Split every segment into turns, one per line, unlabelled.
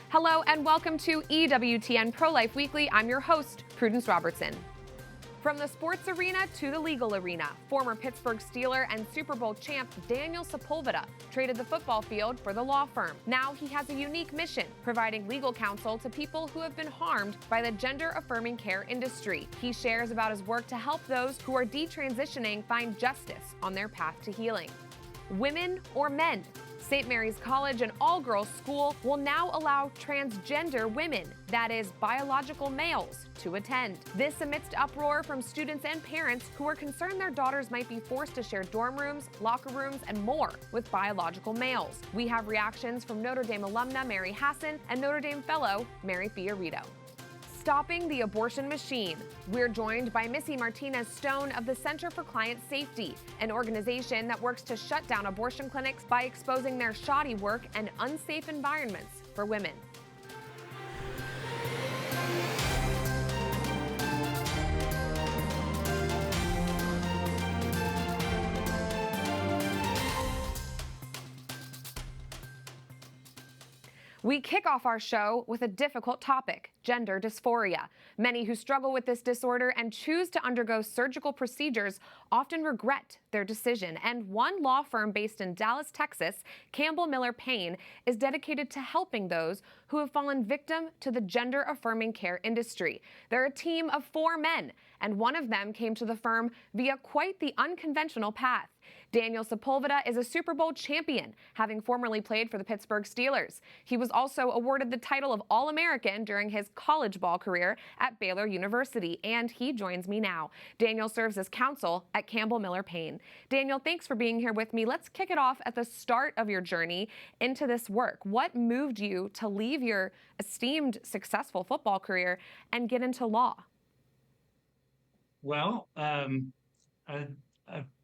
Hello and welcome to EWTN Pro-Life Weekly. I'm your host, Prudence Robertson. From the sports arena to the legal arena, former Pittsburgh Steeler and Super Bowl champ Daniel Sepulveda traded the football field for the law firm. Now he has a unique mission, providing legal counsel to people who have been harmed by the gender-affirming care industry. He shares about his work to help those who are detransitioning find justice on their path to healing. Women or men? St. Mary's College, an all-girls school, will now allow transgender women, that is, biological males, to attend. This amidst uproar from students and parents who are concerned their daughters might be forced to share dorm rooms, locker rooms, and more with biological males. We have reactions from Notre Dame alumna Mary Hassan and Notre Dame fellow Mary Fiorito. Stopping the abortion machine. We're joined by Missy Martinez-Stone of the Center for Client Safety, an organization that works to shut down abortion clinics by exposing their shoddy work and unsafe environments for women. We kick off our show with a difficult topic, gender dysphoria. Many who struggle with this disorder and choose to undergo surgical procedures often regret their decision. And one law firm based in Dallas, Texas, Campbell Miller Payne, is dedicated to helping those who have fallen victim to the gender-affirming care industry. They're a team of 4 men, and one of them came to the firm via quite the unconventional path. Daniel Sepulveda is a Super Bowl champion, having formerly played for the Pittsburgh Steelers. He was also awarded the title of All-American during his college ball career at Baylor University, and he joins me now. Daniel serves as counsel at Campbell Miller Payne. Daniel, thanks for being here with me. Let's kick it off at the start of your journey into this work. What moved you to leave your esteemed, successful football career and get into law?
Well,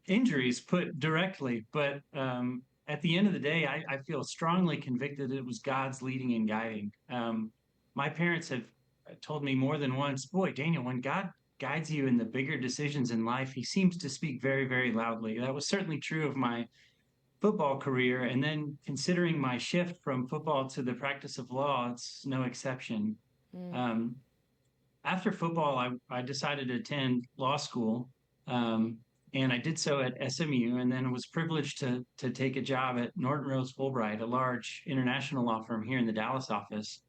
injuries put directly, but at the end of the day, I feel strongly convicted it was God's leading and guiding. My parents have told me more than once, boy, Daniel, when God guides you in the bigger decisions in life, he seems to speak very, very loudly. That was certainly true of my football career. And then considering my shift from football to the practice of law, it's no exception. Um, After football, I decided to attend law school. And I did so at SMU, and then was privileged to take a job at Norton Rose Fulbright, a large international law firm here in the Dallas office,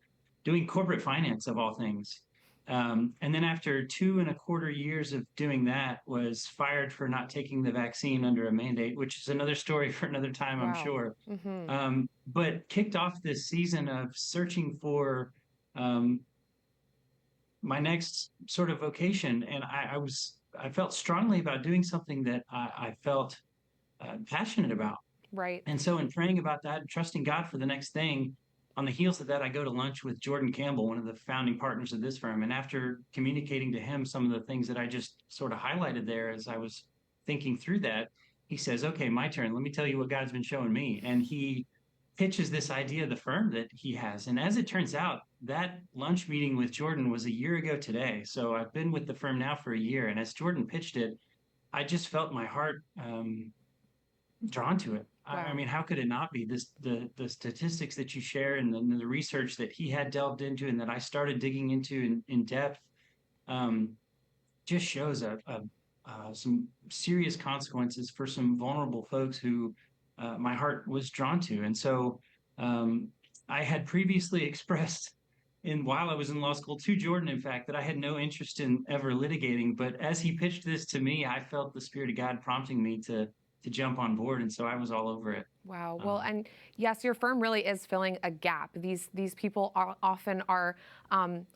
doing corporate finance of all things. And then after 2.25 years of doing that, was fired for not taking the vaccine under a mandate, which is another story for another time, I'm
Wow.
sure.
Mm-hmm.
But kicked off this season of searching for um, my next sort of vocation, and I felt strongly about doing something that I felt passionate about.
Right.
And so in praying about that and trusting God for the next thing, on the heels of that, I go to lunch with Jordan Campbell, one of the founding partners of this firm. And after communicating to him some of the things that I just sort of highlighted there as I was thinking through that, he says, okay, my turn. Let me tell you what God's been showing me. And he pitches this idea of the firm that he has. And as it turns out, that lunch meeting with Jordan was a year ago today. So I've been with the firm now for a year. And as Jordan pitched it, I just felt my heart drawn to it. I
Wow.
mean, how could it not be? The statistics that you share and the research that he had delved into and that I started digging into in depth um, just shows some serious consequences for some vulnerable folks who my heart was drawn to. And so um, I had previously expressed while I was in law school to Jordan, in fact, that I had no interest in ever litigating. But as he pitched this to me, I felt the Spirit of God prompting me to jump on board, and so I was all over it.
Wow. Well,
Um,
and yes, your firm really is filling a gap. These people are often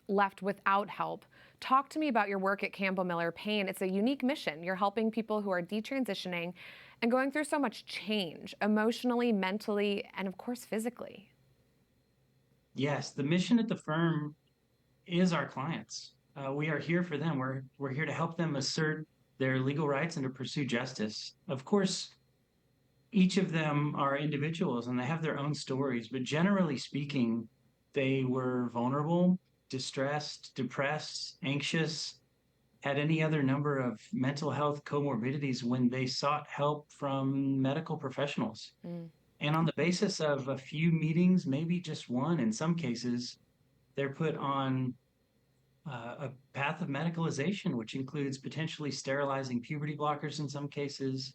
left without help. Talk to me about your work at Campbell Miller Payne. It's a unique mission. You're helping people who are detransitioning and going through so much change emotionally, mentally, and of course, physically.
yes, the mission at the firm is our clients. We are here for them. We're here to help them assert their legal rights and to pursue justice. Of course, each of them are individuals and they have their own stories, but generally speaking, they were vulnerable, distressed, depressed, anxious, had any other number of mental health comorbidities when they sought help from medical professionals.
Mm.
And on the basis of a few meetings, maybe just one in some cases, they're put on a path of medicalization, which includes potentially sterilizing puberty blockers in some cases,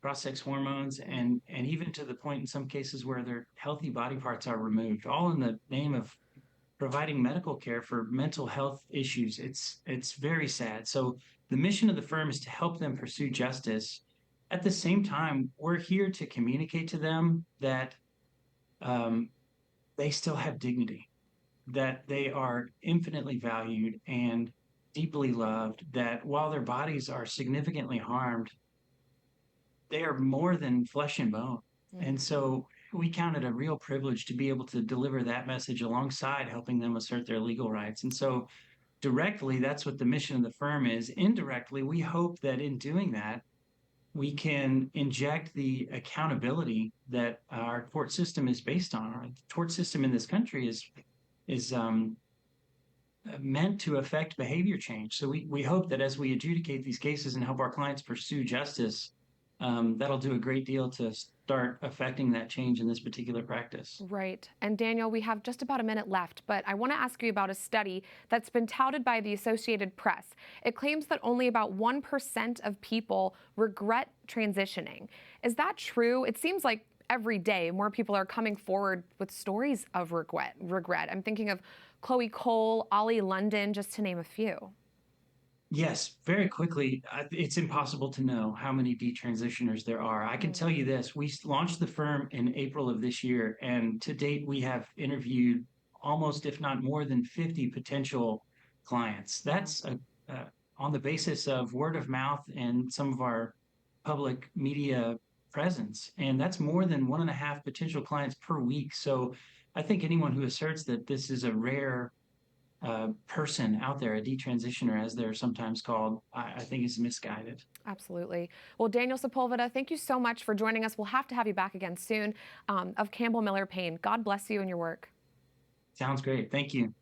cross-sex hormones, and even to the point in some cases where their healthy body parts are removed, all in the name of providing medical care for mental health issues. It's very sad. So the mission of the firm is to help them pursue justice. At the same time, we're here to communicate to them that um, they still have dignity, that they are infinitely valued and deeply loved, that while their bodies are significantly harmed, they are more than flesh and bone. And so we count it a real privilege to be able to deliver that message alongside helping them assert their legal rights. And so directly, that's what the mission of the firm is. Indirectly, we hope that in doing that, we can inject the accountability that our tort system is based on. Our tort system in this country is meant to affect behavior change. So we hope that as we adjudicate these cases and help our clients pursue justice, that'll do a great deal to start affecting that change in this particular practice.
Right. And Daniel, we have just about a minute left, but I want to ask you about a study that's been touted by the Associated Press. It claims that only about 1% of people regret transitioning. Is that true? It seems like every day more people are coming forward with stories of regret. I'm thinking of Chloe Cole, Ollie London, just to name a few.
Yes, very quickly, it's impossible to know how many detransitioners there are. I can tell you this, we launched the firm in April of this year, and to date, we have interviewed almost, if not more than 50 potential clients. That's on the basis of word of mouth and some of our public media presence. And that's more than 1.5 potential clients per week. So I think anyone who asserts that this is a rare person out there, a detransitioner, as they're sometimes called, I think is misguided.
Absolutely. Well, Daniel Sepulveda, thank you so much for joining us. We'll have to have you back again soon, of Campbell Miller Payne. God bless you and your work.
Sounds great. Thank you.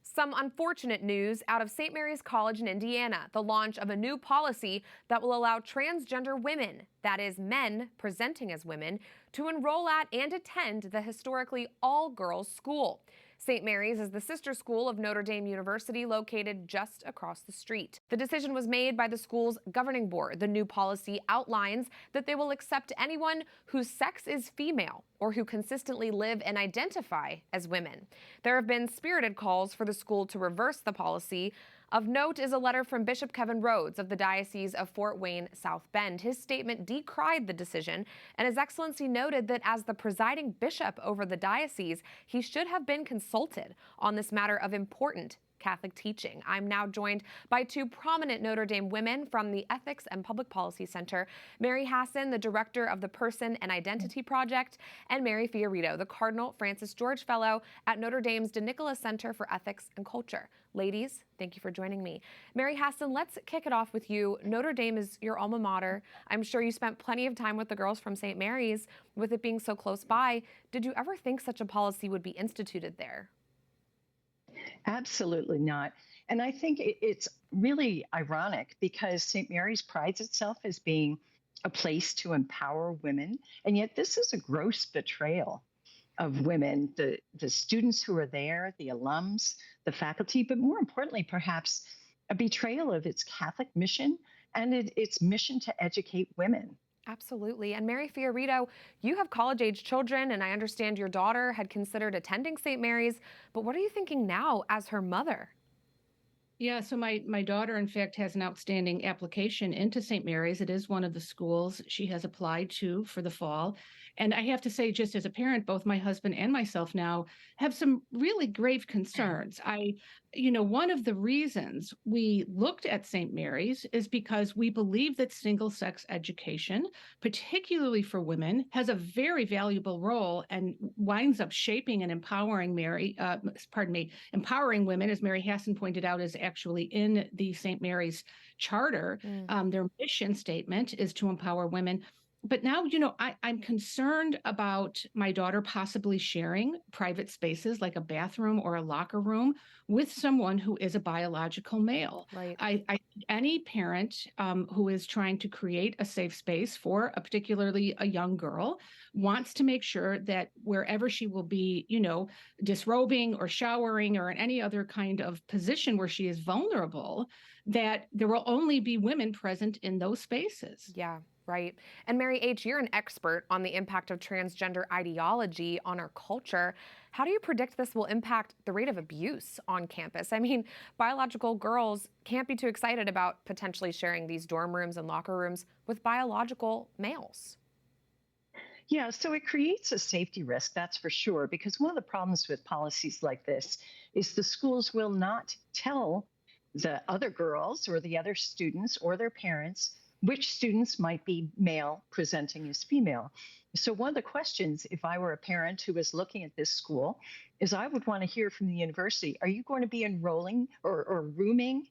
Some unfortunate news out of St. Mary's College in Indiana, the launch of a new policy that will allow transgender women, that is, men presenting as women, to enroll at and attend the historically all-girls school. St. Mary's is the sister school of Notre Dame University, located just across the street. The decision was made by the school's governing board. The new policy outlines that they will accept anyone whose sex is female or who consistently live and identify as women. There have been spirited calls for the school to reverse the policy. Of note is a letter from Bishop Kevin Rhodes of the Diocese of Fort Wayne, South Bend. His statement decried the decision, and His Excellency noted that as the presiding bishop over the diocese, he should have been consulted on this matter of important Catholic teaching. I'm now joined by two prominent Notre Dame women from the Ethics and Public Policy Center, Mary Hassan, the director of the Person and Identity Project, and Mary Fiorito, the Cardinal Francis George Fellow at Notre Dame's De Nicola Center for Ethics and Culture. Ladies, thank you for joining me. Mary Hassan, let's kick it off with you. Notre Dame is your alma mater. I'm sure you spent plenty of time with the girls from St. Mary's. With it being so close by, did you ever think such a policy would be instituted there?
Absolutely not. And I think it's really ironic because St. Mary's prides itself as being a place to empower women. And yet this is a gross betrayal of women, the students who are there, the alums, the faculty, but more importantly, perhaps a betrayal of its Catholic mission and its mission to educate women.
Absolutely. And Mary Fiorito, you have college-age children, and I understand your daughter had considered attending St. Mary's, but what are you thinking now as her mother?
Yeah, so my daughter, in fact, has an outstanding application into St. Mary's. It is one of the schools she has applied to for the fall. And I have to say, just as a parent, both my husband and myself now have some really grave concerns. One of the reasons we looked at St. Mary's is because we believe that single-sex education, particularly for women, has a very valuable role and winds up shaping and empowering empowering women, as Mary Hassan pointed out, is actually in the St. Mary's charter. Their mission statement is to empower women. But now, I'm concerned about my daughter possibly sharing private spaces like a bathroom or a locker room with someone who is a biological male.
Right.
I any parent who is trying to create a safe space for particularly a young girl wants to make sure that wherever she will be, disrobing or showering or in any other kind of position where she is vulnerable, that there will only be women present in those spaces.
Yeah, right. And Mary H., you're an expert on the impact of transgender ideology on our culture. How do you predict this will impact the rate of abuse on campus? I mean, biological girls can't be too excited about potentially sharing these dorm rooms and locker rooms with biological males.
Yeah, so it creates a safety risk, that's for sure, because one of the problems with policies like this is the schools will not tell the other girls or the other students or their parents which students might be male presenting as female. So one of the questions, if I were a parent who was looking at this school, is I would want to hear from the university, are you going to be enrolling or rooming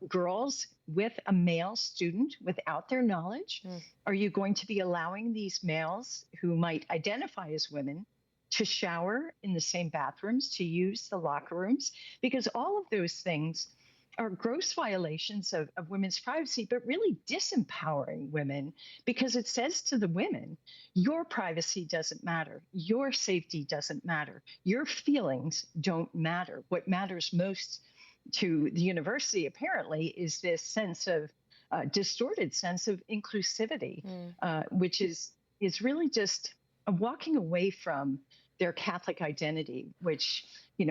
girls with a male student without their knowledge? Are you going to be allowing these males who might identify as women to shower in the same bathrooms, to use the locker rooms? Because all of those things are gross violations of women's privacy, but really disempowering women, because it says to the women, your privacy doesn't matter. Your safety doesn't matter. Your feelings don't matter. What matters most to the university, apparently, is this sense of distorted sense of inclusivity, which is really just walking away from their Catholic identity, which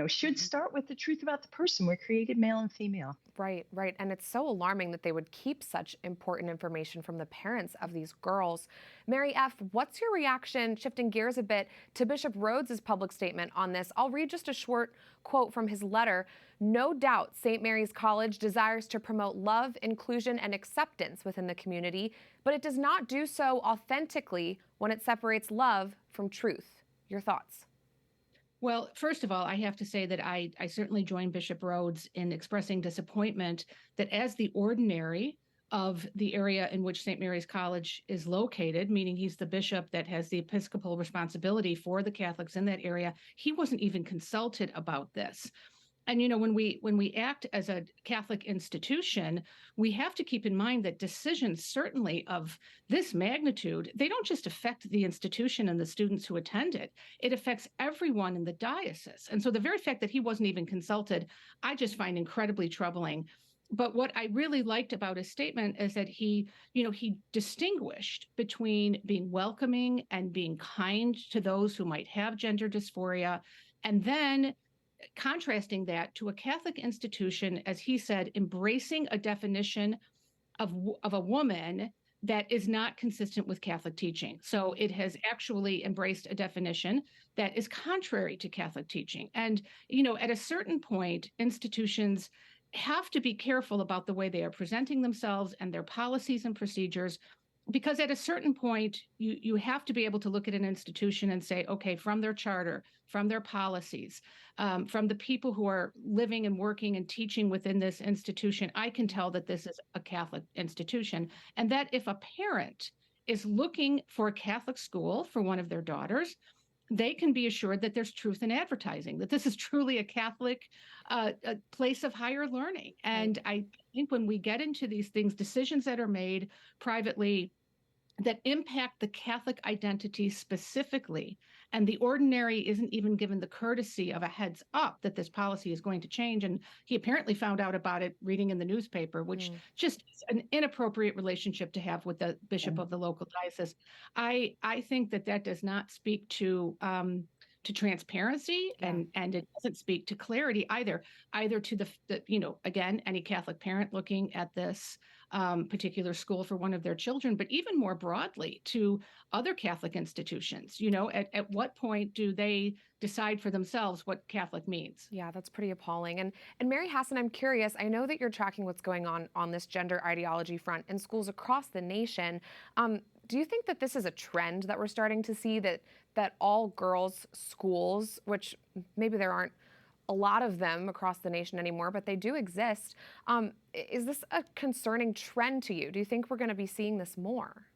should start with the truth about the person. We're created male and female.
Right, right. And it's so alarming that they would keep such important information from the parents of these girls. Mary F., what's your reaction, shifting gears a bit, to Bishop Rhodes' public statement on this? I'll read just a short quote from his letter. No doubt St. Mary's College desires to promote love, inclusion, and acceptance within the community, but it does not do so authentically when it separates love from truth. Your thoughts?
Well, first of all, I have to say that I certainly join Bishop Rhodes in expressing disappointment that as the ordinary of the area in which St. Mary's College is located, meaning he's the bishop that has the episcopal responsibility for the Catholics in that area, he wasn't even consulted about this. And when we act as a Catholic institution, we have to keep in mind that decisions certainly of this magnitude, they don't just affect the institution and the students who attend it. It affects everyone in the diocese. And so the very fact that he wasn't even consulted, I just find incredibly troubling. But what I really liked about his statement is that he distinguished between being welcoming and being kind to those who might have gender dysphoria, and then contrasting that to a Catholic institution, as he said, embracing a definition of a woman that is not consistent with Catholic teaching. So it has actually embraced a definition that is contrary to Catholic teaching. And, at a certain point, institutions have to be careful about the way they are presenting themselves and their policies and procedures, because at a certain point, you have to be able to look at an institution and say, okay, from their charter, from their policies, from the people who are living and working and teaching within this institution, I can tell that this is a Catholic institution. And that if a parent is looking for a Catholic school for one of their daughters, they can be assured that there's truth in advertising, that this is truly a Catholic a place of higher learning. And I think when we get into these things, decisions that are made privately that impact the Catholic identity specifically, and the ordinary isn't even given the courtesy of a heads up that this policy is going to change. And he apparently found out about it reading in the newspaper, which just is an inappropriate relationship to have with the bishop of the local diocese. I think that does not speak to transparency, and it doesn't speak to clarity either to the again, any Catholic parent looking at this particular school for one of their children, but even more broadly to other Catholic institutions. At what point do they decide for themselves what Catholic means?
Yeah, that's pretty appalling. And Mary Hassan, I'm curious, I know that you're tracking what's going on this gender ideology front in schools across the nation. Do you think that this is a trend that we're starting to see, that all girls schools, which maybe there aren't a lot of them across the nation anymore, but they do exist. Is this a concerning trend to you? Do you think we're going to be seeing this more?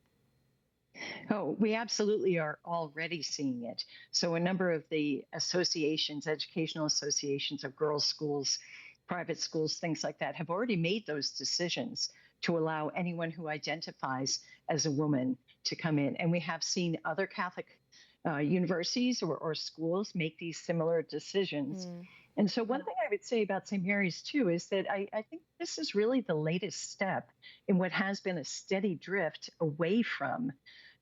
Oh, we absolutely are already seeing it. So, a number of the associations, educational associations of girls' schools, private schools, things like that, have already made those decisions to allow anyone who identifies as a woman to come in. And we have seen other Catholic universities or schools make these similar decisions. And so, one thing I would say about St. Mary's, too, is that I think this is really the latest step in what has been a steady drift away from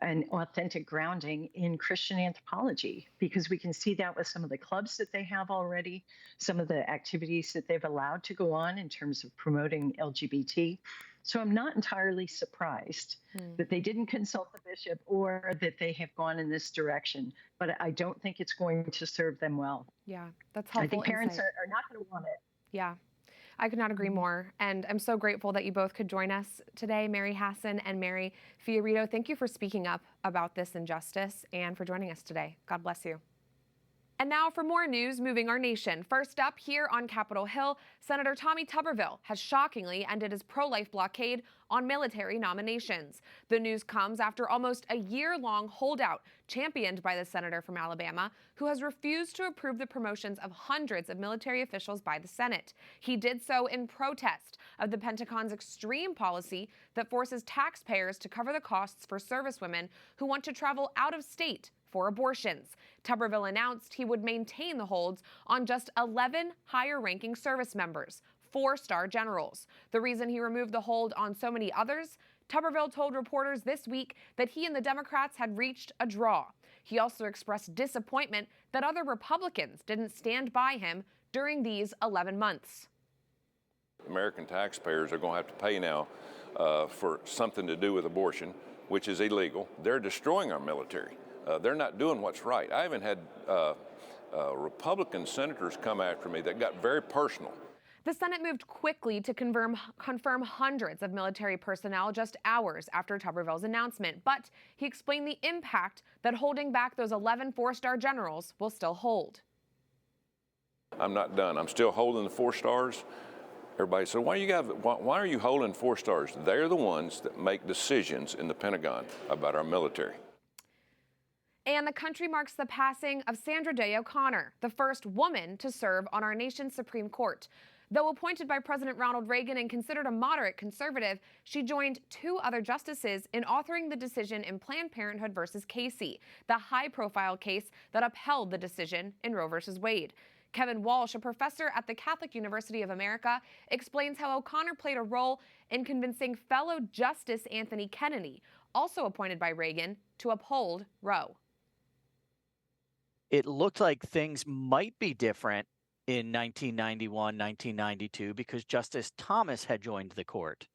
an authentic grounding in Christian anthropology, because we can see that with some of the clubs that they have already, some of the activities that they've allowed to go on in terms of promoting LGBT. So I'm not entirely surprised that they didn't consult the bishop or that they have gone in this direction, but I don't think it's going to serve them well.
Yeah, that's helpful.
I think parents
insight.
are not going to want it.
Yeah. I could not agree more. And I'm so grateful that you both could join us today, Mary Hassan and Mary Fiorito. Thank you for speaking up about this injustice and for joining us today. God bless you. And now for more news moving our nation. First up, here on Capitol Hill, Senator Tommy Tuberville has shockingly ended his pro-life blockade on military nominations. The news comes after almost a year-long holdout championed by the senator from Alabama, who has refused to approve the promotions of hundreds of military officials by the Senate. He did so in protest of the Pentagon's extreme policy that forces taxpayers to cover the costs for servicewomen who want to travel out of state for abortions. Tuberville announced he would maintain the holds on just 11 higher-ranking service members, 4-star generals. The reason he removed the hold on so many others? Tuberville told reporters this week that he and the Democrats had reached a draw. He also expressed disappointment that other Republicans didn't stand by him during these 11 months.
American taxpayers are going to have to pay now for something to do with abortion, which is illegal. They're destroying our military. They're not doing what's right. I even had Republican senators come after me that got very personal.
The Senate moved quickly to confirm hundreds of military personnel just hours after Tuberville's announcement, but he explained the impact that holding back those 11 4-star generals will still hold.
I'm not done. I'm still holding the 4 stars. Everybody said, why are you holding 4 stars? They're the ones that make decisions in the Pentagon about our military.
And the country marks the passing of Sandra Day O'Connor, the first woman to serve on our nation's Supreme Court. Though appointed by President Ronald Reagan and considered a moderate conservative, she joined 2 other justices in authoring the decision in Planned Parenthood versus Casey, the high-profile case that upheld the decision in Roe versus Wade. Kevin Walsh, a professor at the Catholic University of America, explains how O'Connor played a role in convincing fellow Justice Anthony Kennedy, also appointed by Reagan, to uphold Roe.
It looked like things might be different in 1991, 1992, because Justice Thomas had joined the court.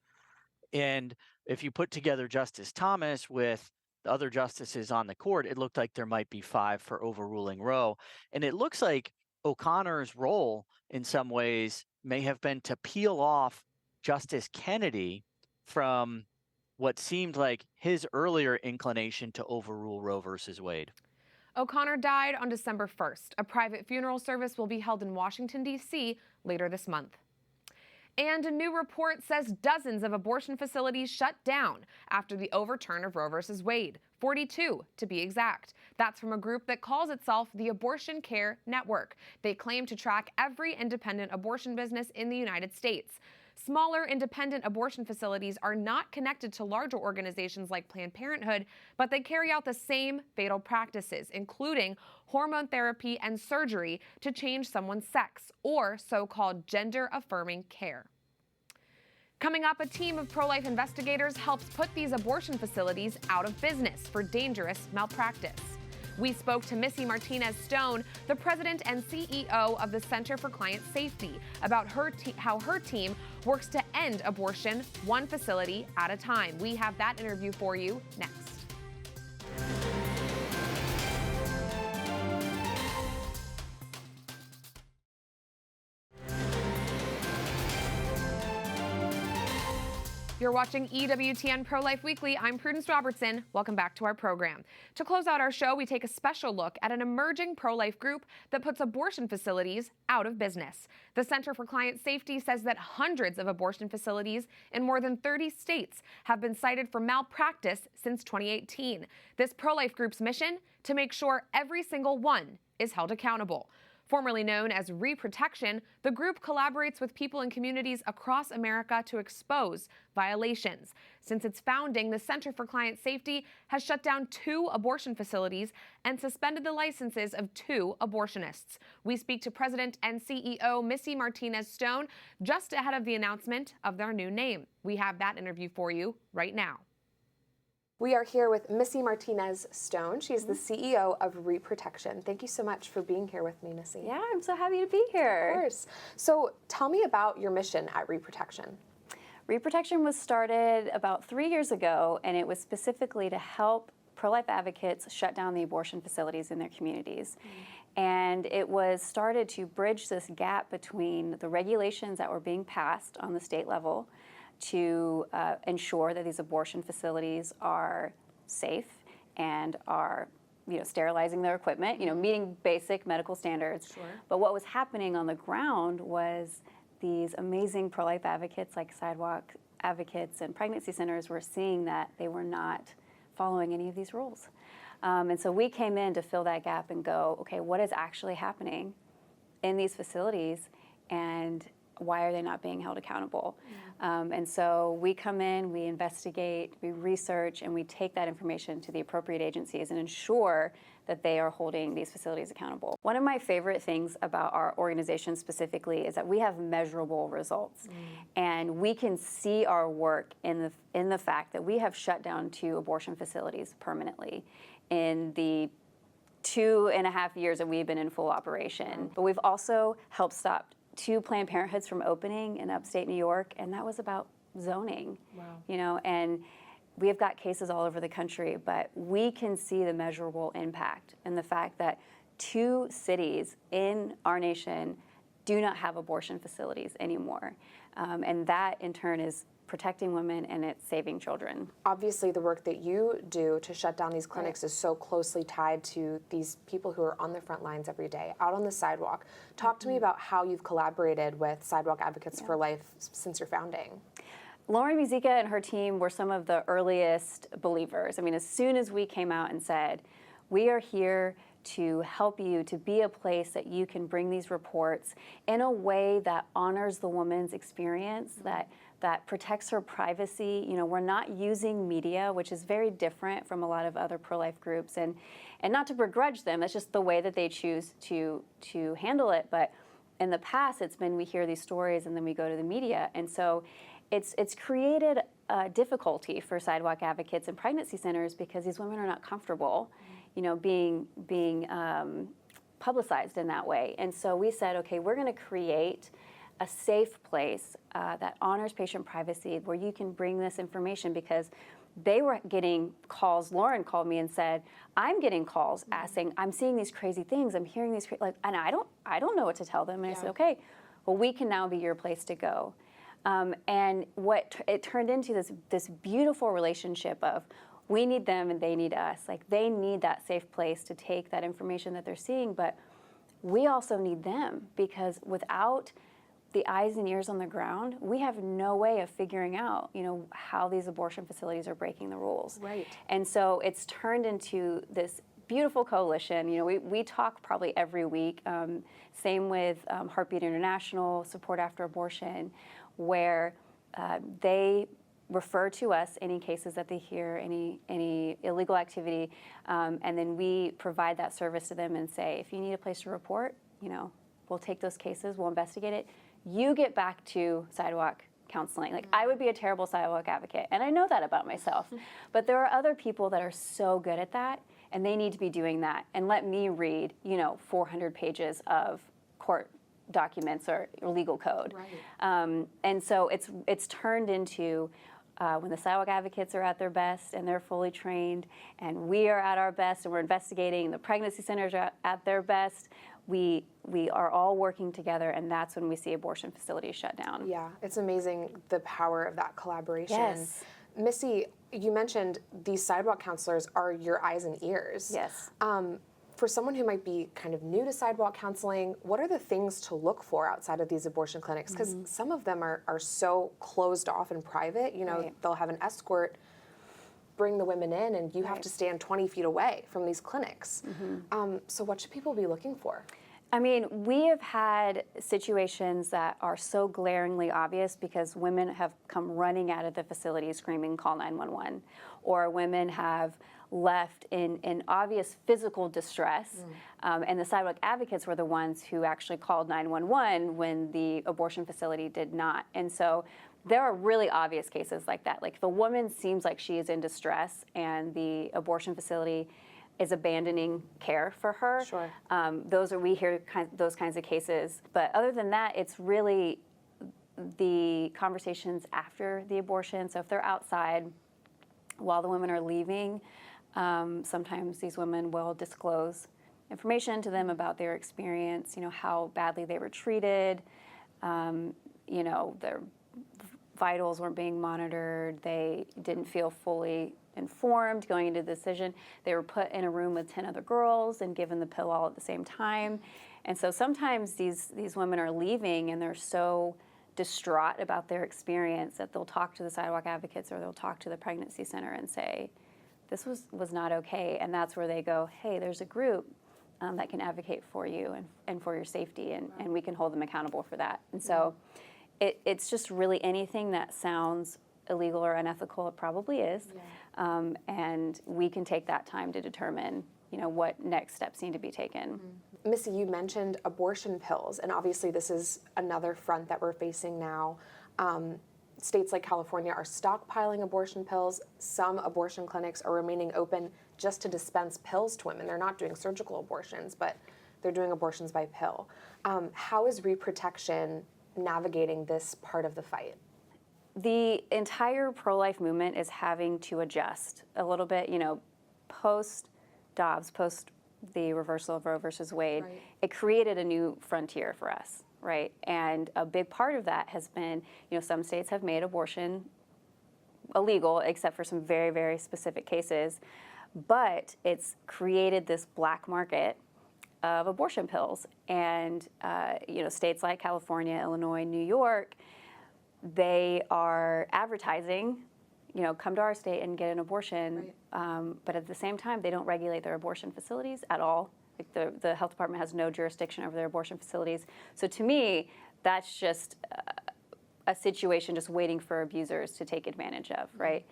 And if you put together Justice Thomas with the other justices on the court, it looked like there might be 5 for overruling Roe. And it looks like O'Connor's role in some ways may have been to peel off Justice Kennedy from what seemed like his earlier inclination to overrule Roe versus Wade.
O'Connor died on December 1st. A private funeral service will be held in Washington, D.C. later this month. And a new report says dozens of abortion facilities shut down after the overturn of Roe versus Wade, 42 to be exact. That's from a group that calls itself the Abortion Care Network. They claim to track every independent abortion business in the United States. Smaller independent abortion facilities are not connected to larger organizations like Planned Parenthood, but they carry out the same fatal practices, including hormone therapy and surgery to change someone's sex, or so-called gender-affirming care. Coming up, a team of pro-life investigators helps put these abortion facilities out of business for dangerous malpractice. We spoke to Missy Martinez-Stone, the president and CEO of the Center for Client Safety, about how her team works to end abortion one facility at a time. We have that interview for you next. You're watching EWTN Pro-Life Weekly. I'm Prudence Robertson. Welcome back to our program. To close out our show, we take a special look at an emerging pro-life group that puts abortion facilities out of business. The Center for Client Safety says that hundreds of abortion facilities in more than 30 states have been cited for malpractice since 2018. This pro-life group's mission? To make sure every single one is held accountable. Formerly known as Reprotection, the group collaborates with people in communities across America to expose violations. Since its founding, the Center for Client Safety has shut down 2 abortion facilities and suspended the licenses of 2 abortionists. We speak to President and CEO Missy Martinez-Stone just ahead of the announcement of their new name. We have that interview for you right now. We are here with Missy Martinez-Stone. She's the CEO of Reprotection. Thank you so much for being here with me, Missy.
Yeah, I'm so happy to be here.
Of course. So tell me about your mission at Reprotection.
Reprotection was started about 3 years ago, and it was specifically to help pro-life advocates shut down the abortion facilities in their communities. And it was started to bridge this gap between the regulations that were being passed on the state level to ensure that these abortion facilities are safe and are, sterilizing their equipment, meeting basic medical standards.
Sure.
But what was happening on the ground was these amazing pro-life advocates like sidewalk advocates and pregnancy centers were seeing that they were not following any of these rules. And so we came in to fill that gap and go, okay, what is actually happening in these facilities and why are they not being held accountable? And so we come in, we investigate, we research, and we take that information to the appropriate agencies and ensure that they are holding these facilities accountable. One of my favorite things about our organization specifically is that we have measurable results. And we can see our work in the fact that we have shut down 2 abortion facilities permanently in the 2.5 years that we've been in full operation. But we've also helped stop 2 Planned Parenthoods from opening in upstate New York, and that was about zoning.
Wow.
And we've got cases all over the country, but we can see the measurable impact and the fact that 2 cities in our nation do not have abortion facilities anymore. And that in turn is protecting women and it's saving children.
Obviously, the work that you do to shut down these clinics is so closely tied to these people who are on the front lines every day, out on the sidewalk. Talk to me about how you've collaborated with Sidewalk Advocates for Life since your founding.
Lauren Muzica and her team were some of the earliest believers. I mean, as soon as we came out and said, we are here to help you to be a place that you can bring these reports in a way that honors the woman's experience, that protects her privacy. We're not using media, which is very different from a lot of other pro-life groups, and not to begrudge them, that's just the way that they choose to handle it. But in the past, it's been we hear these stories and then we go to the media, and so it's created a difficulty for sidewalk advocates and pregnancy centers because these women are not comfortable, being publicized in that way. And so we said, okay, we're going to create a safe place that honors patient privacy where you can bring this information, because they were getting calls. Lauren called me and said, I'm getting calls asking, I'm seeing these crazy things, I'm hearing these, and I don't know what to tell them. And I said, okay, well, we can now be your place to go. And what it turned into this beautiful relationship of we need them and they need us. Like, they need that safe place to take that information that they're seeing, but we also need them, because without the eyes and ears on the ground, we have no way of figuring out, how these abortion facilities are breaking the rules.
Right.
And so it's turned into this beautiful coalition. We talk probably every week. Same with Heartbeat International, Support After Abortion, where they refer to us any cases that they hear, any illegal activity, and then we provide that service to them and say, if you need a place to report, we'll take those cases, we'll investigate it. You get back to sidewalk counseling. Like, I would be a terrible sidewalk advocate, and I know that about myself. But there are other people that are so good at that, and they need to be doing that. And let me read, 400 pages of court documents or legal code.
Right.
And so it's turned into when the sidewalk advocates are at their best and they're fully trained, and we are at our best and we're investigating, the pregnancy centers are at their best, we are all working together, and that's when we see abortion facilities shut down.
Yeah, it's amazing the power of that collaboration.
Yes.
Missy, you mentioned these sidewalk counselors are your eyes and ears.
Yes.
For someone who might be kind of new to sidewalk counseling, what are the things to look for outside of these abortion clinics? Because some of them are so closed off and private. You know, they'll have an escort bring the women in, and you have to stand 20 feet away from these clinics. So what should people be looking for?
I mean, we have had situations that are so glaringly obvious because women have come running out of the facility screaming, call 911, or women have left in obvious physical distress, and the sidewalk advocates were the ones who actually called 911 when the abortion facility did not. And so there are really obvious cases like that. Like, if a woman seems like she is in distress and the abortion facility is abandoning care for her.
Sure.
We hear those kinds of cases. But other than that, it's really the conversations after the abortion. So if they're outside while the women are leaving, sometimes these women will disclose information to them about their experience, you know, how badly they were treated, you know, their vitals weren't being monitored, they didn't feel fully informed going into the decision. They were put in a room with 10 other girls and given the pill all at the same time. And so sometimes these women are leaving and they're so distraught about their experience that they'll talk to the sidewalk advocates or they'll talk to the pregnancy center and say, this was not okay. And that's where they go, hey, there's a group that can advocate for you and for your safety, and we can hold them accountable for that. And so it's just really anything that sounds illegal or unethical, it probably is. And we can take that time to determine, you know, what next steps need to be taken.
Missy, you mentioned abortion pills, and obviously this is another front that we're facing now. States like California are stockpiling abortion pills. Some abortion clinics are remaining open just to dispense pills to women. They're not doing surgical abortions, but they're doing abortions by pill. How is Reprotection navigating this part of the fight?
The entire pro-life movement is having to adjust a little bit, you know, post-Dobbs, post the reversal of Roe versus Wade, it created a new frontier for us, right? And a big part of that has been, you know, some states have made abortion illegal, except for some very, very specific cases, but it's created this black market of abortion pills. And, you know, states like California, Illinois, New York, they are advertising, you know, come to our state and get an abortion, but at the same time, they don't regulate their abortion facilities at all. Like the health department has no jurisdiction over their abortion facilities. So to me, that's just a situation just waiting for abusers to take advantage of, right?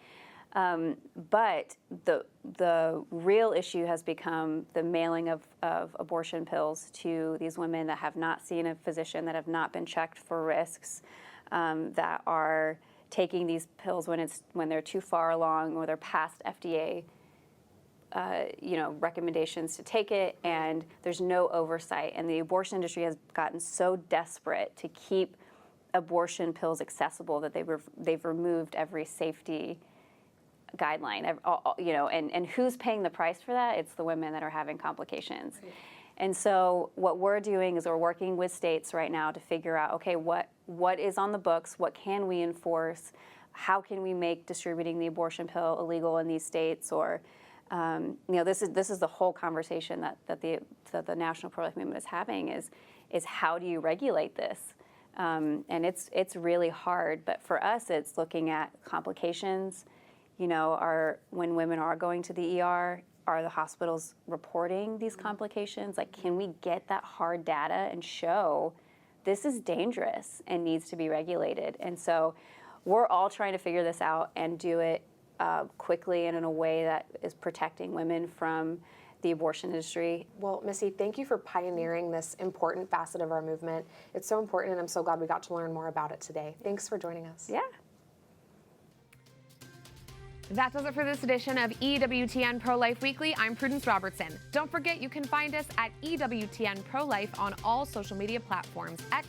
But the real issue has become the mailing of abortion pills to these women that have not seen a physician, that have not been checked for risks, that are taking these pills when they're too far along or they're past FDA you know, recommendations to take it, and there's no oversight. And the abortion industry has gotten so desperate to keep abortion pills accessible that they've removed every safety guideline, you know, and who's paying the price for that? It's the women that are having complications. And so what we're doing is we're working with states right now to figure out, okay, what is on the books, what can we enforce, how can we make distributing the abortion pill illegal in these states, or you know, this is the whole conversation that the National Pro-Life Movement is having is how do you regulate this? And it's really hard, but for us, it's looking at complications. You know, when women are going to the ER, are the hospitals reporting these complications? Like, can we get that hard data and show this is dangerous and needs to be regulated? And so we're all trying to figure this out and do it quickly and in a way that is protecting women from the abortion industry.
Well, Missy, thank you for pioneering this important facet of our movement. It's so important, and I'm so glad we got to learn more about it today. Thanks for joining us.
Yeah.
That does it for this edition of EWTN Pro-Life Weekly. I'm Prudence Robertson. Don't forget, you can find us at EWTN Pro-Life on all social media platforms, X,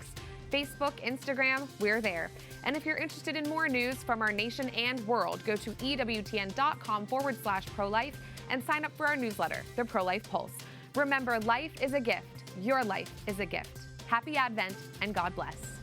Facebook, Instagram, we're there. And if you're interested in more news from our nation and world, go to EWTN.com/pro-life and sign up for our newsletter, The Pro-Life Pulse. Remember, life is a gift. Your life is a gift. Happy Advent and God bless.